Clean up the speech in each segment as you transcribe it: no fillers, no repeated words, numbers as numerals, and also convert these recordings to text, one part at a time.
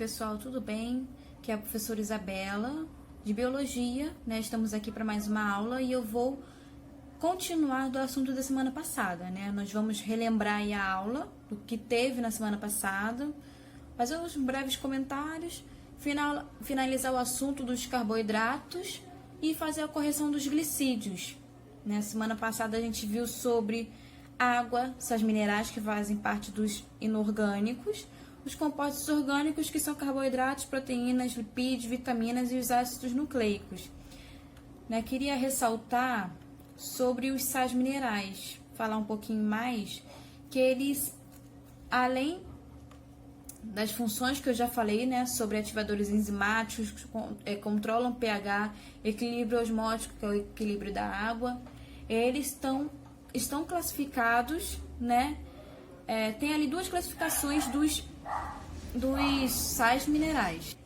pessoal, tudo bem? Que é a professora Isabela, de Biologia, né? Estamos aqui para mais uma aula e eu vou continuar do assunto da semana passada, né? Nós vamos relembrar aí a aula, do que teve na semana passada, fazer uns breves comentários, finalizar o assunto dos carboidratos e fazer a correção dos glicídios. Na semana passada a gente viu sobre água, sais minerais que fazem parte dos inorgânicos, os compostos orgânicos que são carboidratos, proteínas, lipídios, vitaminas e os ácidos nucleicos. Queria ressaltar sobre os sais minerais, falar um pouquinho mais, que eles, além das funções que eu já falei, sobre ativadores enzimáticos, controlam pH, equilíbrio osmótico, que é o equilíbrio da água, eles estão classificados, tem ali duas classificações dos sais minerais.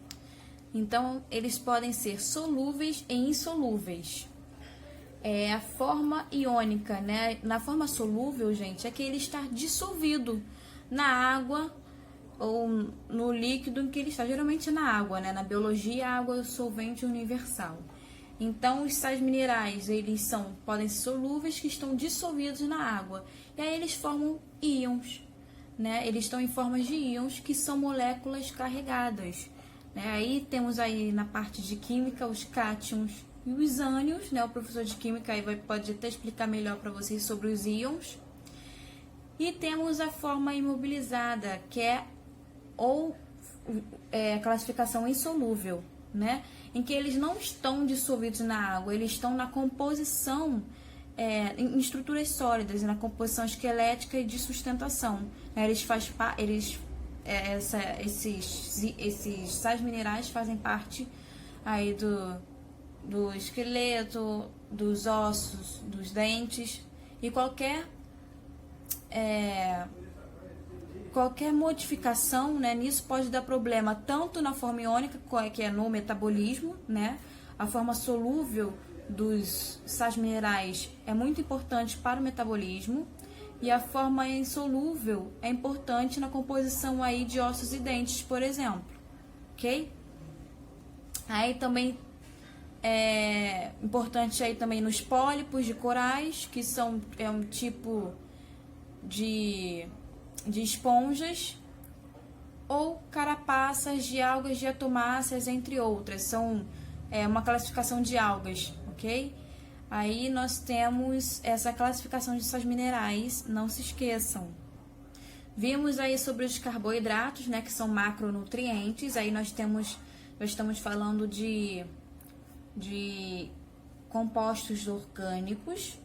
Então, eles podem ser solúveis e insolúveis. A forma iônica, na forma solúvel, gente, é que ele está dissolvido na água ou no líquido em que ele está, geralmente na água, Na biologia, a água é o solvente universal. Então, os sais minerais, eles podem ser solúveis, que estão dissolvidos na água. E aí eles formam íons, Eles estão em formas de íons, que são moléculas carregadas. Aí temos aí na parte de química os cátions e os ânions, O professor de química aí pode até explicar melhor para vocês sobre os íons. E temos a forma imobilizada, que é a classificação insolúvel, em que eles não estão dissolvidos na água, eles estão na composição, em estruturas sólidas, na composição esquelética e de sustentação. Esses sais minerais fazem parte aí do esqueleto, dos ossos, dos dentes, e qualquer modificação, nisso pode dar problema tanto na forma iônica, que é no metabolismo, A forma solúvel dos sais minerais é muito importante para o metabolismo, e a forma insolúvel é importante na composição aí de ossos e dentes, por exemplo, ok? Aí também é importante aí também nos pólipos de corais, que é um tipo de esponjas, ou carapaças de algas diatomáceas, entre outras. São uma classificação de algas, ok? Aí nós temos essa classificação de sais minerais, não se esqueçam. Vimos aí sobre os carboidratos, que são macronutrientes. Aí nós estamos falando de compostos orgânicos,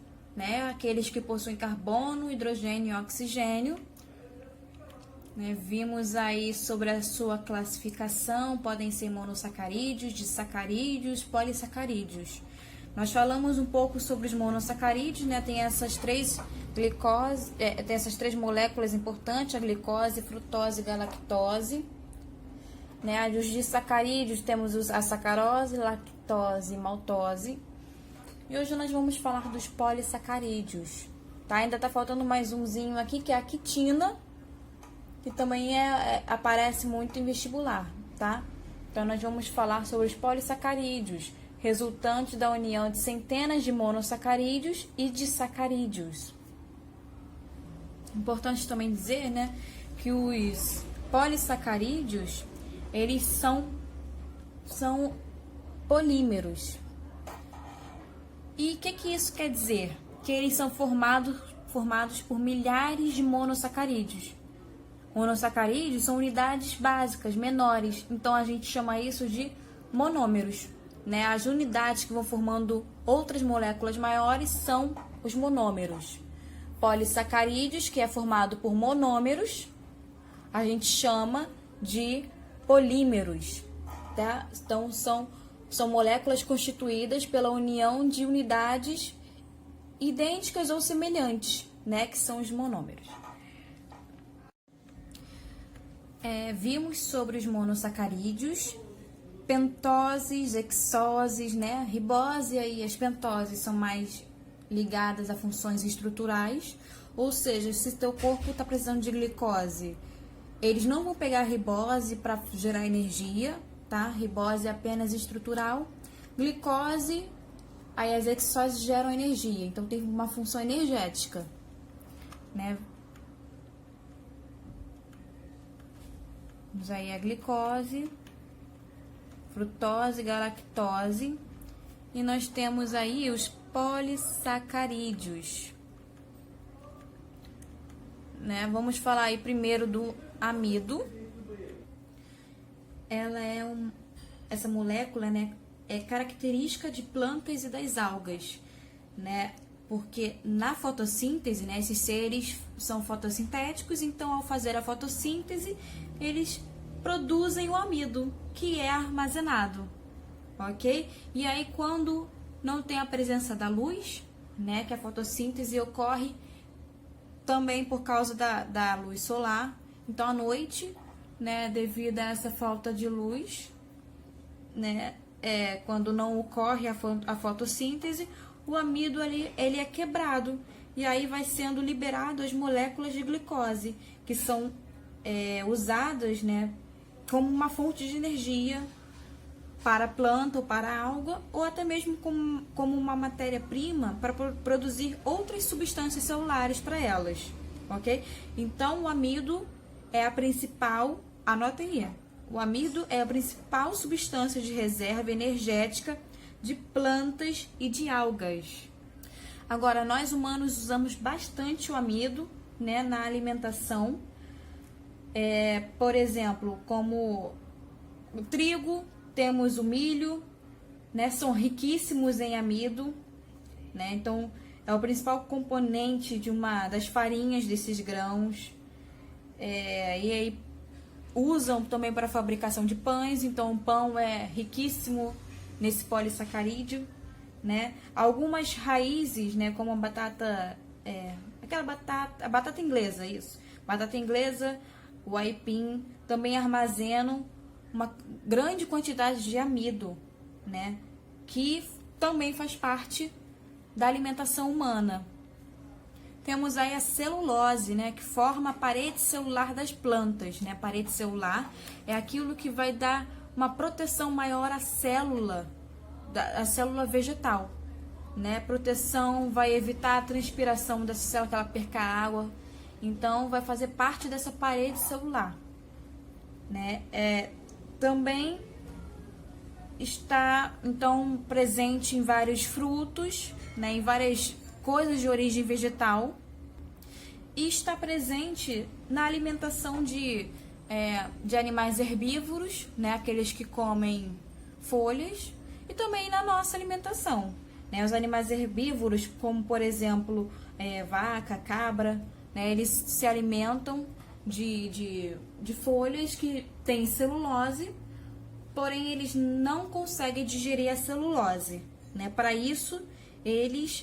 aqueles que possuem carbono, hidrogênio e oxigênio. Vimos aí sobre a sua classificação, podem ser monossacarídeos, disacarídeos, polissacarídeos. Nós falamos um pouco sobre os monossacarídeos, tem essas três tem essas três moléculas importantes, a glicose, frutose e galactose. Os disacarídeos temos a sacarose, lactose e maltose. E hoje nós vamos falar dos polissacarídeos, Ainda tá faltando mais umzinho aqui, que é a quitina, que também aparece muito em vestibular, Então, nós vamos falar sobre os polissacarídeos, resultantes da união de centenas de monossacarídeos e disacarídeos. Importante também dizer, que os polissacarídeos, eles são polímeros. E o que isso quer dizer? Que eles são formados por milhares de monossacarídeos. Monossacarídeos são unidades básicas, menores, então a gente chama isso de monômeros. As unidades que vão formando outras moléculas maiores são os monômeros. Polissacarídeos, que é formado por monômeros, a gente chama de polímeros. Então, são moléculas constituídas pela união de unidades idênticas ou semelhantes, que são os monômeros. Vimos sobre os monossacarídeos, pentoses, hexoses, ribose e as pentoses são mais ligadas a funções estruturais, ou seja, se teu corpo está precisando de glicose Eles não vão pegar ribose para gerar energia, tá? Ribose é apenas estrutural. Glicose, aí as hexoses geram energia, então tem uma função energética, né? Temos aí a glicose, frutose, galactose, e nós temos aí os polissacarídeos, né? Vamos falar aí primeiro do amido. Ela é essa molécula, né, é característica de plantas e das algas, né? Porque na fotossíntese, né, esses seres são fotossintéticos, então ao fazer a fotossíntese, eles produzem o amido, que é armazenado, ok? E aí quando não tem a presença da luz, né, que a fotossíntese ocorre também por causa da luz solar, então à noite, né, devido a essa falta de luz, né, quando não ocorre a fotossíntese, o amido ele é quebrado e aí vai sendo liberado as moléculas de glicose, que são usadas, né, como uma fonte de energia para a planta ou para a alga, ou até mesmo como uma matéria-prima para produzir outras substâncias celulares para elas, ok? Então, o amido é a principal, anotem aí, o amido é a principal substância de reserva energética de plantas e de algas. Agora, nós humanos usamos bastante o amido, né, na alimentação, por exemplo, como o trigo, temos o milho, né, são riquíssimos em amido, né, então é o principal componente de uma das farinhas desses grãos, e aí usam também para a fabricação de pães, então o pão é riquíssimo nesse polissacarídeo, né, algumas raízes, né, como a batata, a batata inglesa, isso, batata inglesa, o aipim, também armazenam uma grande quantidade de amido, né, que também faz parte da alimentação humana. Temos aí a celulose, né, que forma a parede celular das plantas, né? A parede celular é aquilo que vai dar uma proteção maior à célula, a célula vegetal, né? Proteção vai evitar a transpiração dessa célula, que ela perca água, então vai fazer parte dessa parede celular, né? Também está então presente em vários frutos, né, em várias coisas de origem vegetal, e está presente na alimentação de animais herbívoros, né, aqueles que comem folhas, e também na nossa alimentação, né, os animais herbívoros, como por exemplo vaca, cabra, né, eles se alimentam de folhas que têm celulose, porém eles não conseguem digerir a celulose, né? Para isso,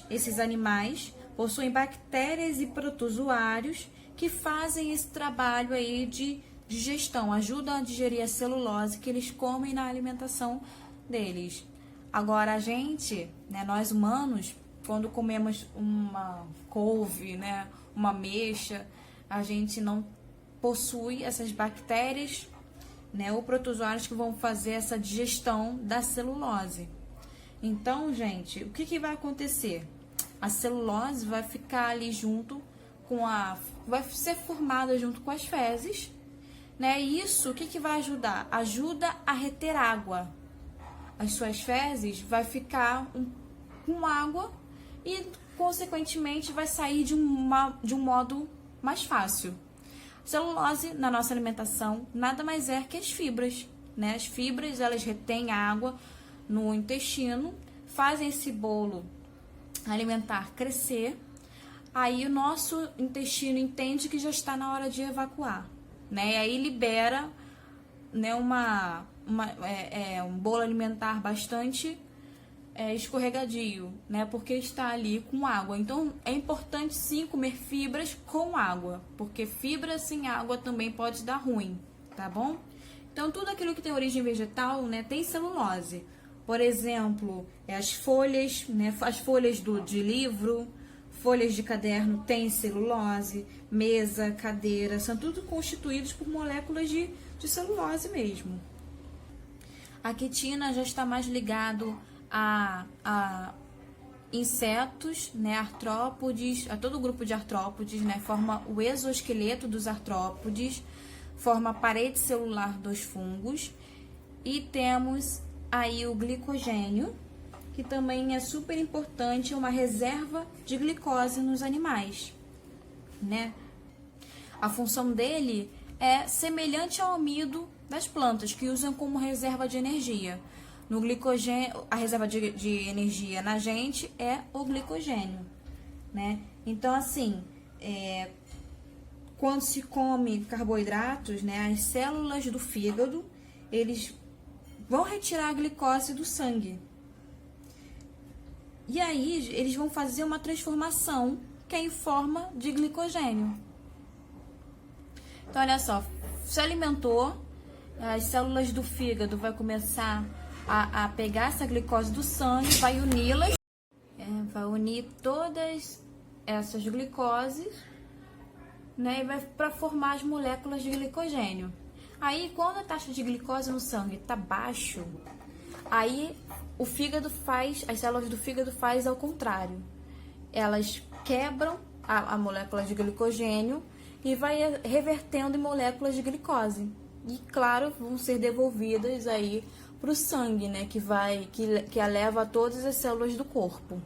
esses animais, possuem bactérias e protozoários que fazem esse trabalho aí de digestão, ajudam a digerir a celulose que eles comem na alimentação deles. Agora, a gente, né, nós humanos, quando comemos uma couve, né, uma ameixa, a gente não possui essas bactérias, né, ou protozoários que vão fazer essa digestão da celulose. Então, gente, o que vai acontecer? A celulose vai ficar ali junto com vai ser formada junto com as fezes, né? E isso, o que vai ajudar? Ajuda a reter água. As suas fezes vai ficar com água e, consequentemente, vai sair de um modo mais fácil. Celulose, na nossa alimentação, nada mais é que as fibras, né? As fibras, elas retêm água no intestino, fazem esse bolo alimentar crescer, aí o nosso intestino entende que já está na hora de evacuar, né? E aí libera, né, um bolo alimentar bastante escorregadio, né? Porque está ali com água. Então é importante sim comer fibras com água, porque fibra sem água também pode dar ruim, tá bom? Então tudo aquilo que tem origem vegetal, né, tem celulose. Por exemplo, as folhas, né, as folhas de livro, folhas de caderno têm celulose, mesa, cadeira, são tudo constituídos por moléculas de celulose mesmo. A quitina já está mais ligado a insetos, né, artrópodes, a todo o grupo de artrópodes, né, forma o exoesqueleto dos artrópodes, forma a parede celular dos fungos, e temos aí o glicogênio, que também é super importante, uma reserva de glicose nos animais, né? A função dele é semelhante ao amido das plantas, que usam como reserva de energia. No glicogênio, a reserva de energia na gente é o glicogênio, né? Então, assim, quando se come carboidratos, né, as células do fígado, eles vão retirar a glicose do sangue. E aí, eles vão fazer uma transformação que é em forma de glicogênio. Então, olha só, se alimentou, as células do fígado vai começar a pegar essa glicose do sangue, vai uni-las, vai unir todas essas glicoses, né, e vai para formar as moléculas de glicogênio. Aí, quando a taxa de glicose no sangue está baixo, aí o fígado faz, as células do fígado faz ao contrário. Elas quebram a molécula de glicogênio e vai revertendo em moléculas de glicose. E, claro, vão ser devolvidas aí para o sangue, né, que a leva a todas as células do corpo.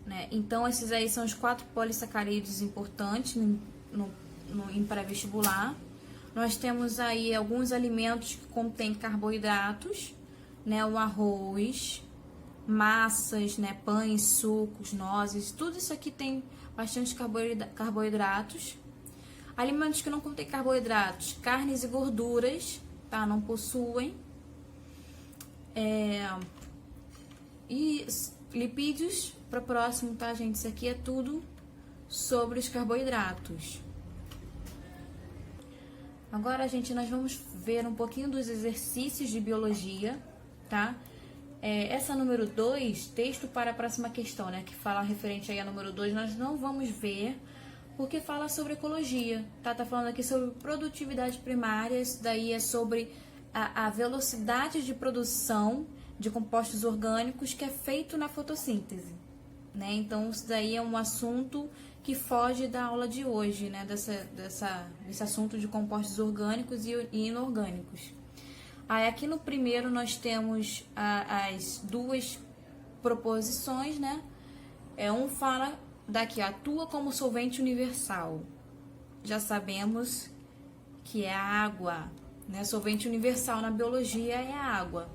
Né? Então, esses aí são os 4 polissacarídeos importantes em pré-vestibular. Nós temos aí alguns alimentos que contêm carboidratos, né, o arroz, massas, né, pães, sucos, nozes, tudo isso aqui tem bastante carboidratos. Alimentos que não contêm carboidratos, carnes e gorduras, tá, não possuem. E lipídios, para próximo, tá, gente? Isso aqui é tudo sobre os carboidratos. Agora, gente, nós vamos ver um pouquinho dos exercícios de biologia, tá? Essa número 2, texto para a próxima questão, né? Que fala referente aí a número 2, nós não vamos ver, porque fala sobre ecologia, tá? Tá falando aqui sobre produtividade primária, isso daí é sobre a velocidade de produção de compostos orgânicos que é feito na fotossíntese, né? Então, isso daí é um assunto que foge da aula de hoje, né? Desse assunto de compostos orgânicos e inorgânicos. Aí, aqui no primeiro, nós temos as 2 proposições, né? Um fala daqui, atua como solvente universal. Já sabemos que é a água, né? Solvente universal na biologia é a água.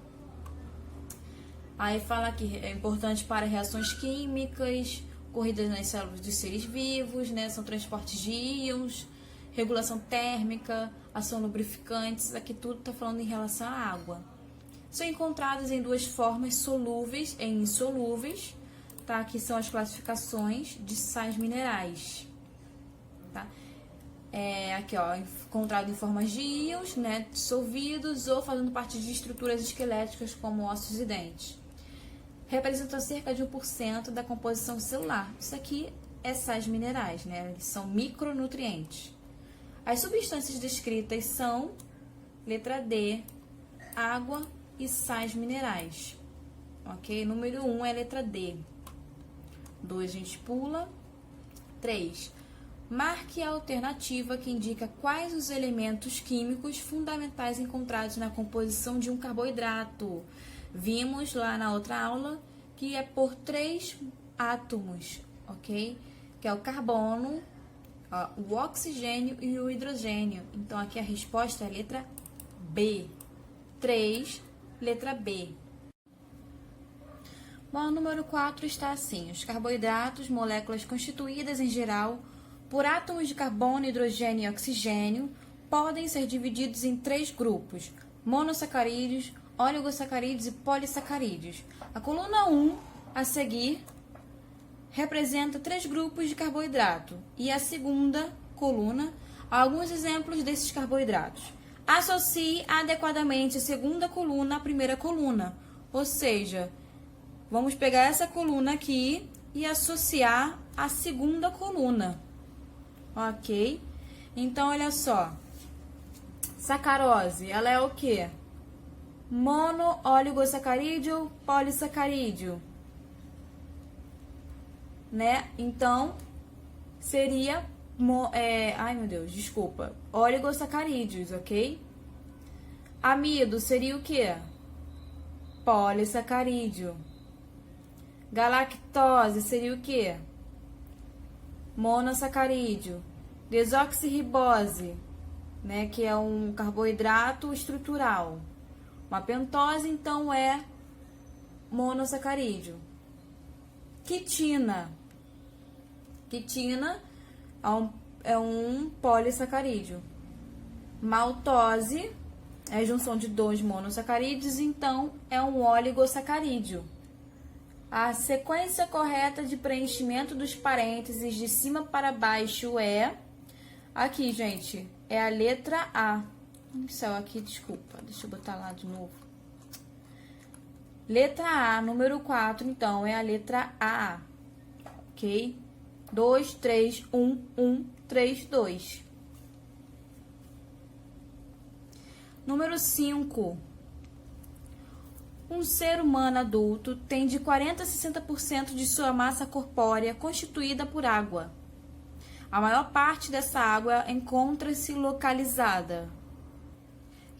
Aí fala que é importante para reações químicas, corridas nas células dos seres vivos, né? São transportes de íons, regulação térmica, ação lubrificantes, aqui tudo está falando em relação à água. São encontradas em 2 formas, solúveis e insolúveis, tá? Aqui são as classificações de sais minerais, tá? Aqui, ó, encontrado em formas de íons, né? Dissolvidos ou fazendo parte de estruturas esqueléticas como ossos e dentes. Representam cerca de 1% da composição celular. Isso aqui é sais minerais, né? Eles são micronutrientes. As substâncias descritas são, letra D, água e sais minerais. Ok? Número 1 é letra D. 2 a gente pula. 3. Marque a alternativa que indica quais os elementos químicos fundamentais encontrados na composição de um carboidrato. Vimos lá na outra aula que é por 3 átomos, ok? Que é o carbono, o oxigênio e o hidrogênio. Então, aqui a resposta é a letra B. 3, letra B. Bom, o número 4 está assim. Os carboidratos, moléculas constituídas em geral por átomos de carbono, hidrogênio e oxigênio, podem ser divididos em 3 grupos: monossacarídeos, oligosacarídeos e polissacarídeos. A coluna 1, a seguir, representa 3 grupos de carboidrato e a segunda coluna, alguns exemplos desses carboidratos. Associe adequadamente a segunda coluna à primeira coluna, ou seja, vamos pegar essa coluna aqui, e associar a segunda coluna, ok? Então, olha só, sacarose, ela é o quê? Mono-oligosacarídeo, polissacarídeo, né? Então, seria, oligosacarídeos, ok? Amido seria o quê? Polissacarídeo. Galactose seria o quê? Monossacarídeo. Desoxirribose, né, que é um carboidrato estrutural. Uma pentose, então, é monossacarídeo. Quitina. Quitina é um polissacarídeo. Maltose é a junção de 2 monossacarídeos, então é um oligosacarídeo. A sequência correta de preenchimento dos parênteses de cima para baixo é... Aqui, gente, é a letra A. Céu, aqui, desculpa, deixa eu botar lá de novo. Letra A, número 4, então, é a letra A. Ok? 2, 3, 1, 1, 3, 2. Número 5. Um ser humano adulto tem de 40% a 60% de sua massa corpórea constituída por água. A maior parte dessa água encontra-se localizada.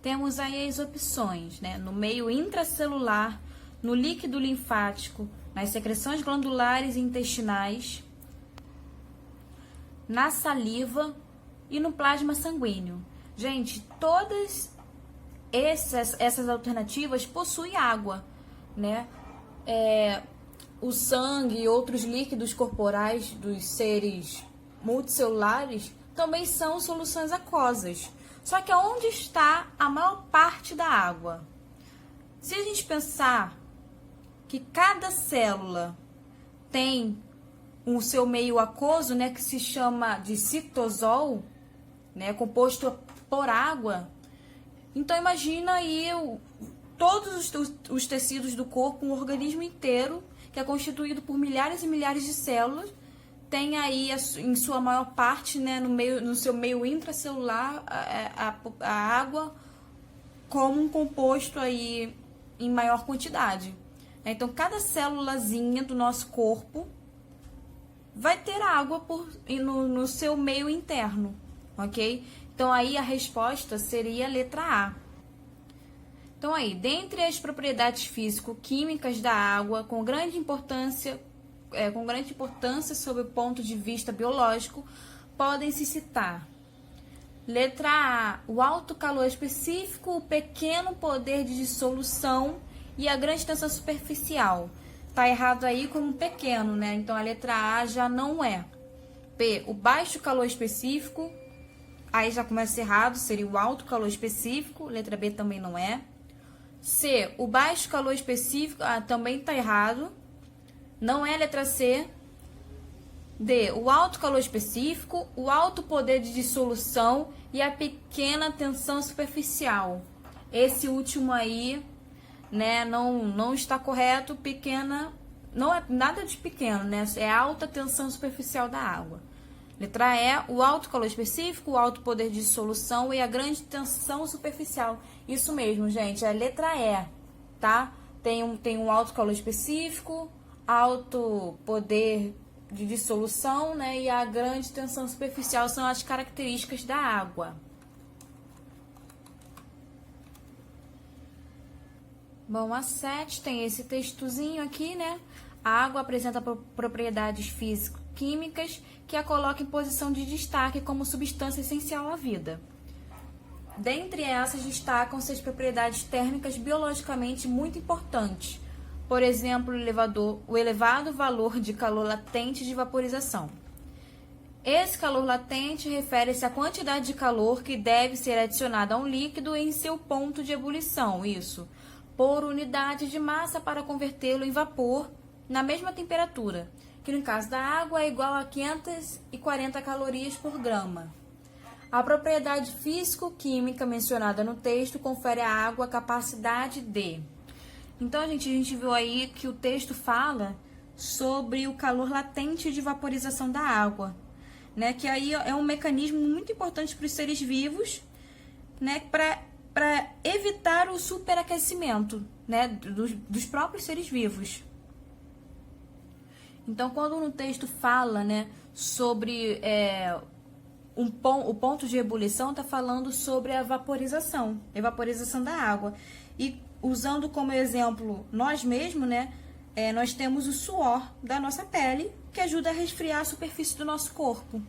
Temos aí as opções, né? No meio intracelular, no líquido linfático, nas secreções glandulares e intestinais, na saliva e no plasma sanguíneo. Gente, todas essas alternativas possuem água, né? O sangue e outros líquidos corporais dos seres multicelulares também são soluções aquosas. Só que onde está a maior parte da água? Se a gente pensar que cada célula tem o seu meio aquoso, né, que se chama de citosol, né, composto por água, então imagina aí todos os tecidos do corpo, um organismo inteiro, que é constituído por milhares e milhares de células, tem aí em sua maior parte, né, no seu meio intracelular, a água como um composto aí em maior quantidade. Então, cada célulazinha do nosso corpo vai ter água no seu meio interno, ok? Então, aí a resposta seria a letra A. Então, aí, dentre as propriedades físico-químicas da água, com grande importância sob o ponto de vista biológico, podem se citar: letra A, o alto calor específico, o pequeno poder de dissolução e a grande tensão superficial. Tá errado aí como pequeno, né? Então a letra A já não é. B, o baixo calor específico, aí já começa errado, seria o alto calor específico, letra B também não é. C, o baixo calor específico, também tá errado. Não é a letra C. D, o alto calor específico, o alto poder de dissolução e a pequena tensão superficial. Esse último aí, né, não está correto. Pequena, não é nada de pequeno, né? É alta tensão superficial da água. Letra E, o alto calor específico, o alto poder de dissolução e a grande tensão superficial. Isso mesmo, gente, é a letra E, tá? Tem um alto calor específico, alto poder de dissolução, né, e a grande tensão superficial são as características da água. Bom, a 7 tem esse textozinho aqui, né? A água apresenta propriedades físico-químicas que a colocam em posição de destaque como substância essencial à vida. Dentre essas, destacam-se as propriedades térmicas biologicamente muito importantes. Por exemplo, o elevado valor de calor latente de vaporização. Esse calor latente refere-se à quantidade de calor que deve ser adicionada a um líquido em seu ponto de ebulição, isso, por unidade de massa para convertê-lo em vapor na mesma temperatura, que no caso da água é igual a 540 calorias por grama. A propriedade físico-química mencionada no texto confere à água a capacidade de... Então, a gente viu aí que o texto fala sobre o calor latente de vaporização da água, né? Que aí é um mecanismo muito importante para os seres vivos, né? Para evitar o superaquecimento, né? Dos próprios seres vivos. Então, quando no texto fala, né, sobre o ponto de ebulição, está falando sobre a evaporização da água. E usando como exemplo nós mesmos, né, nós temos o suor da nossa pele, que ajuda a resfriar a superfície do nosso corpo.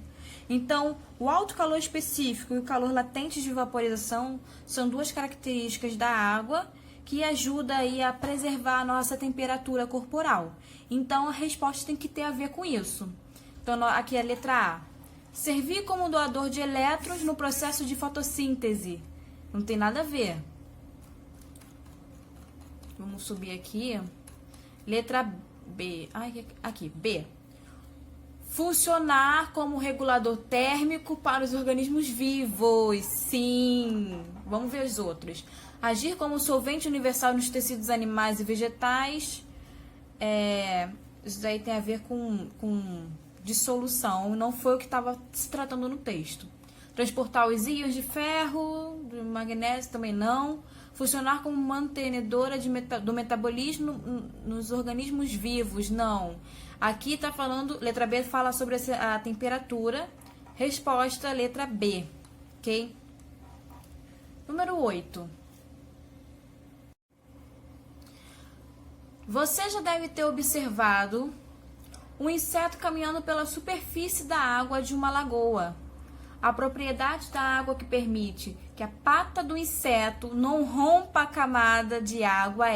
Então, o alto calor específico e o calor latente de vaporização são duas características da água que ajudam aí a preservar a nossa temperatura corporal. Então, a resposta tem que ter a ver com isso. Então, aqui é a letra A. Servir como doador de elétrons no processo de fotossíntese. Não tem nada a ver. Vamos subir aqui. Letra B. Aqui, B. Funcionar como regulador térmico para os organismos vivos. Sim. Vamos ver os outros. Agir como solvente universal nos tecidos animais e vegetais. Isso daí tem a ver com dissolução. Não foi o que estava se tratando no texto. Transportar os íons de ferro, do magnésio também não. Funcionar como mantenedora do metabolismo nos organismos vivos, não. Aqui está falando, letra B fala sobre a temperatura. Resposta, letra B, ok? Número 8. Você já deve ter observado um inseto caminhando pela superfície da água de uma lagoa. A propriedade da água que permite que a pata do inseto não rompa a camada de água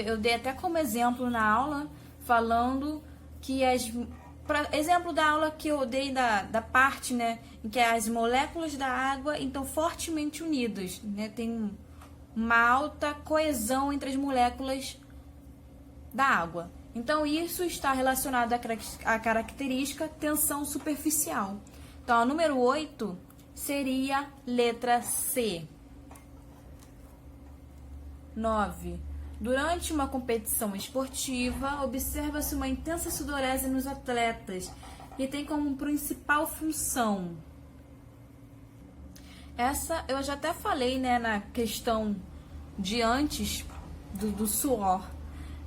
eu dei até como exemplo na aula, falando que exemplo da aula que eu dei da parte, né, em que as moléculas da água estão fortemente unidas, né, tem uma alta coesão entre as moléculas da água. Então, isso está relacionado à característica tensão superficial. Então, a número 8 seria letra C. 9. Durante uma competição esportiva, observa-se uma intensa sudorese nos atletas e tem como principal função. Essa eu já até falei, né, na questão de antes do suor,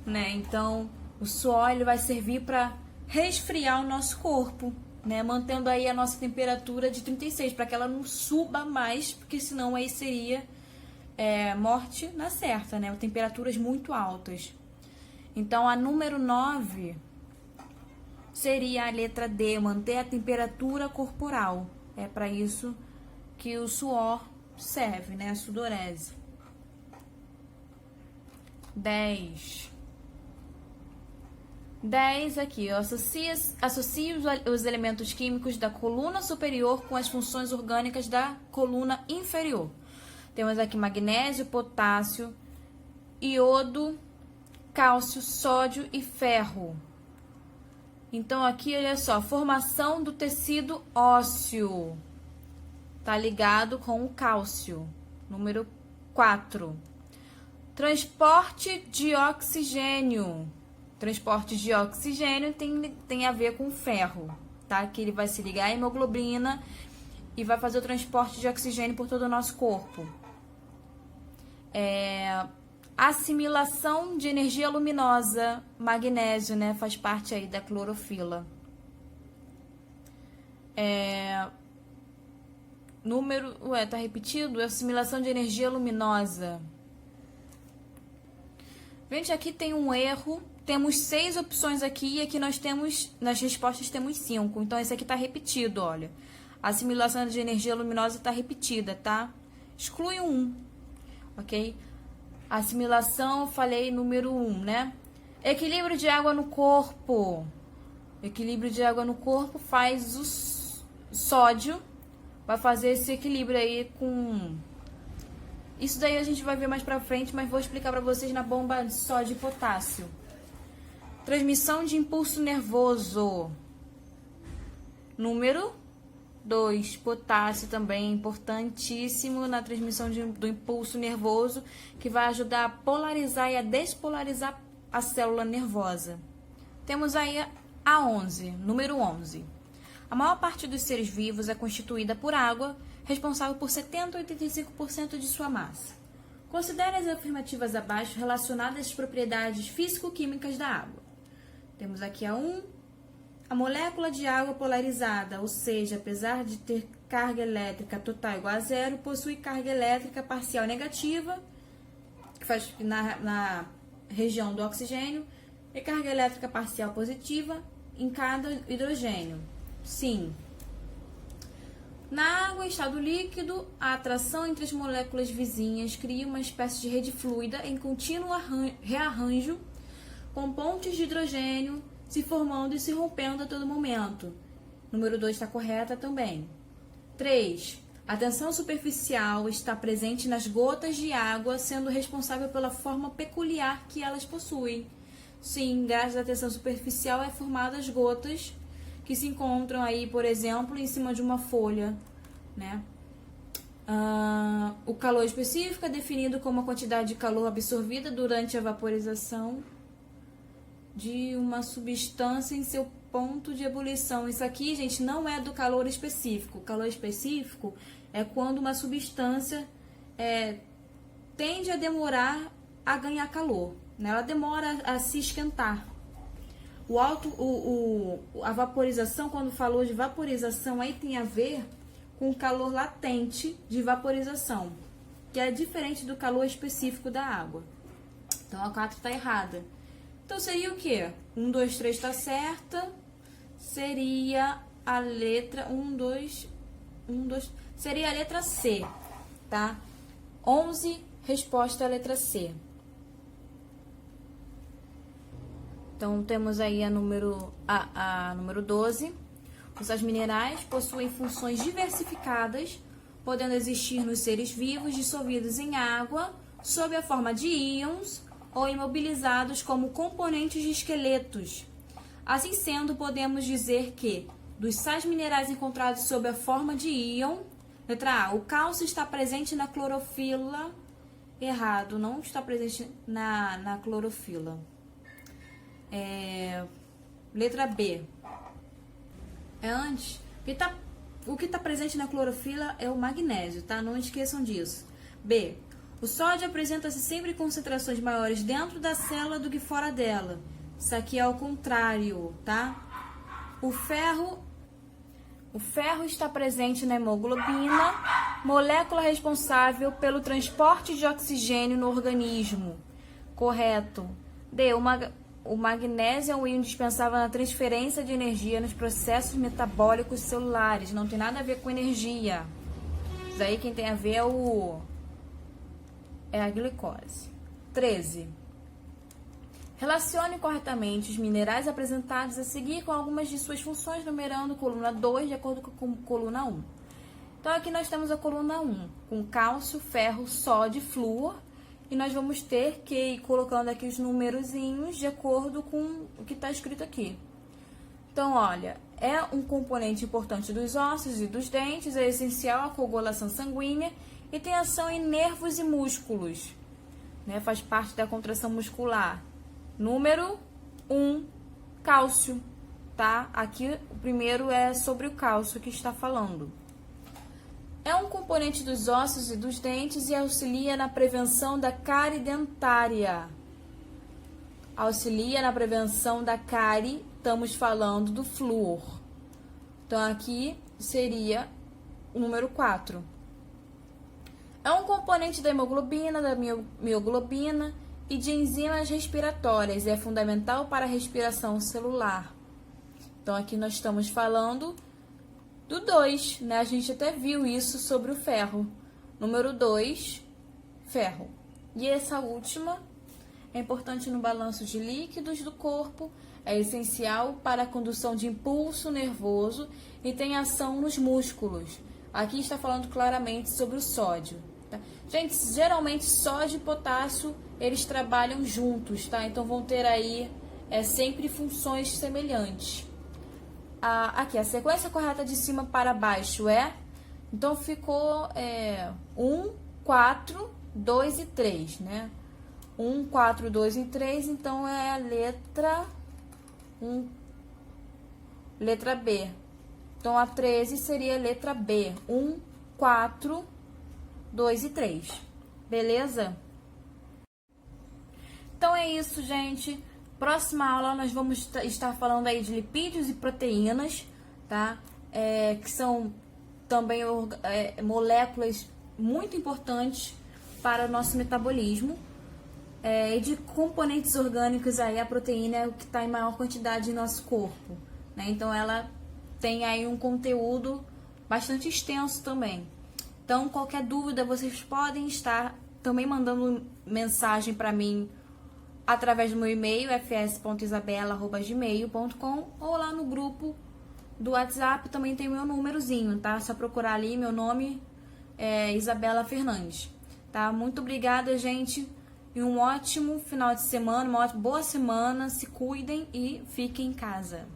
né? Então, o suor ele vai servir para resfriar o nosso corpo, né? Mantendo aí a nossa temperatura de 36, para que ela não suba mais, porque senão aí seria morte na certa, né? Temperaturas muito altas. Então, a número 9 seria a letra D, manter a temperatura corporal. É para isso que o suor serve, né? A sudorese. 10 aqui, associa os elementos químicos da coluna superior com as funções orgânicas da coluna inferior. Temos aqui magnésio, potássio, iodo, cálcio, sódio e ferro. Então, aqui, olha só, formação do tecido ósseo. Tá ligado com o cálcio. Número 4. Transporte de oxigênio. Transporte de oxigênio tem a ver com ferro, tá? Que ele vai se ligar à hemoglobina e vai fazer o transporte de oxigênio por todo o nosso corpo. Assimilação de energia luminosa, magnésio, né? Faz parte aí da clorofila. Tá repetido? Assimilação de energia luminosa. Gente, aqui tem um erro. Temos 6 opções aqui e aqui nós temos, nas respostas temos 5. Então, esse aqui tá repetido, olha. A assimilação de energia luminosa tá repetida, tá? Exclui o 1, ok? Assimilação, falei número 1, né? Equilíbrio de água no corpo. Equilíbrio de água no corpo faz o sódio. Vai fazer esse equilíbrio aí com... Isso daí a gente vai ver mais pra frente, mas vou explicar pra vocês na bomba de sódio e potássio. Transmissão de impulso nervoso. Número 2. Potássio também importantíssimo na transmissão do impulso nervoso, que vai ajudar a polarizar e a despolarizar a célula nervosa. Temos aí a 11, número 11. A maior parte dos seres vivos é constituída por água, responsável por 70 a 85% de sua massa. Considere as afirmativas abaixo relacionadas às propriedades físico-químicas da água. Temos aqui a 1. A molécula de água polarizada, ou seja, apesar de ter carga elétrica total igual a zero, possui carga elétrica parcial negativa, que faz na região do oxigênio, e carga elétrica parcial positiva em cada hidrogênio. Sim. Na água em estado líquido, a atração entre as moléculas vizinhas cria uma espécie de rede fluida em contínuo rearranjo, com pontes de hidrogênio se formando e se rompendo a todo momento. Número 2 está correta também. 3. A tensão superficial está presente nas gotas de água, sendo responsável pela forma peculiar que elas possuem. Sim, graças à tensão superficial é formada as gotas que se encontram aí, por exemplo, em cima de uma folha, né? O calor específico é definido como a quantidade de calor absorvida durante a vaporização de uma substância em seu ponto de ebulição. Isso aqui, gente, não é do calor específico. O calor específico é quando uma substância tende a demorar a ganhar calor, né? Ela demora a se esquentar. A vaporização, quando falou de vaporização, aí tem a ver com o calor latente de vaporização, que é diferente do calor específico da água. Então, a 4 está errada. Então, seria o quê? 1, 2, 3 está certa. Seria a letra 1, 2... Seria a letra C, tá? 11, resposta à letra C. Então, temos aí a número 12. Os sais minerais possuem funções diversificadas, podendo existir nos seres vivos dissolvidos em água, sob a forma de íons, ou imobilizados como componentes de esqueletos. Assim sendo, podemos dizer que, dos sais minerais encontrados sob a forma de íon, letra A, o cálcio está presente na clorofila. Errado, não está presente na clorofila. Letra B. É antes. O que está presente na clorofila é o magnésio, tá? Não esqueçam disso. B. O sódio apresenta-se sempre em concentrações maiores dentro da célula do que fora dela. Isso aqui é ao contrário, tá? O ferro está presente na hemoglobina, molécula responsável pelo transporte de oxigênio no organismo. Correto. D. O magnésio é um íon indispensável na transferência de energia nos processos metabólicos celulares. Não tem nada a ver com energia. Isso aí quem tem a ver é a glicose. 13. Relacione corretamente os minerais apresentados a seguir com algumas de suas funções, numerando coluna 2 de acordo com coluna 1. Então, aqui nós temos a coluna 1, com cálcio, ferro, sódio e flúor. E nós vamos ter que ir colocando aqui os numerozinhos de acordo com o que está escrito aqui. Então, olha, é um componente importante dos ossos e dos dentes, é essencial a coagulação sanguínea e tem ação em nervos e músculos, né? Faz parte da contração muscular. Número 1, cálcio, tá? Aqui o primeiro é sobre o cálcio que está falando. É um componente dos ossos e dos dentes e auxilia na prevenção da cárie dentária. Auxilia na prevenção da cárie, estamos falando do flúor. Então, aqui seria o número 4. É um componente da hemoglobina, da mioglobina e de enzimas respiratórias. É fundamental para a respiração celular. Então, aqui nós estamos falando do 2, né? A gente até viu isso sobre o ferro. Número 2, ferro. E essa última é importante no balanço de líquidos do corpo, é essencial para a condução de impulso nervoso e tem ação nos músculos. Aqui está falando claramente sobre o sódio, tá? Gente, geralmente sódio e potássio, eles trabalham juntos, tá? Então vão ter aí sempre funções semelhantes. Aqui, a sequência correta de cima para baixo então ficou 1, 4, 2 e 3, né? 1, 4, 2 e 3, então é a letra Letra B. Então, a 13 seria a letra B. 1, 4, 2 e 3. Beleza? Então, é isso, gente. Próxima aula, nós vamos estar falando aí de lipídios e proteínas, tá? Que são também moléculas muito importantes para o nosso metabolismo. E de componentes orgânicos, aí a proteína é o que está em maior quantidade em nosso corpo, né? Então, ela tem aí um conteúdo bastante extenso também. Então, qualquer dúvida, vocês podem estar também mandando mensagem para mim através do meu e-mail, fs.isabela@gmail.com, ou lá no grupo do WhatsApp também tem o meu númerozinho, tá? Só procurar ali, meu nome é Isabela Fernandes, tá? Muito obrigada, gente, e um ótimo final de semana, uma boa semana, se cuidem e fiquem em casa.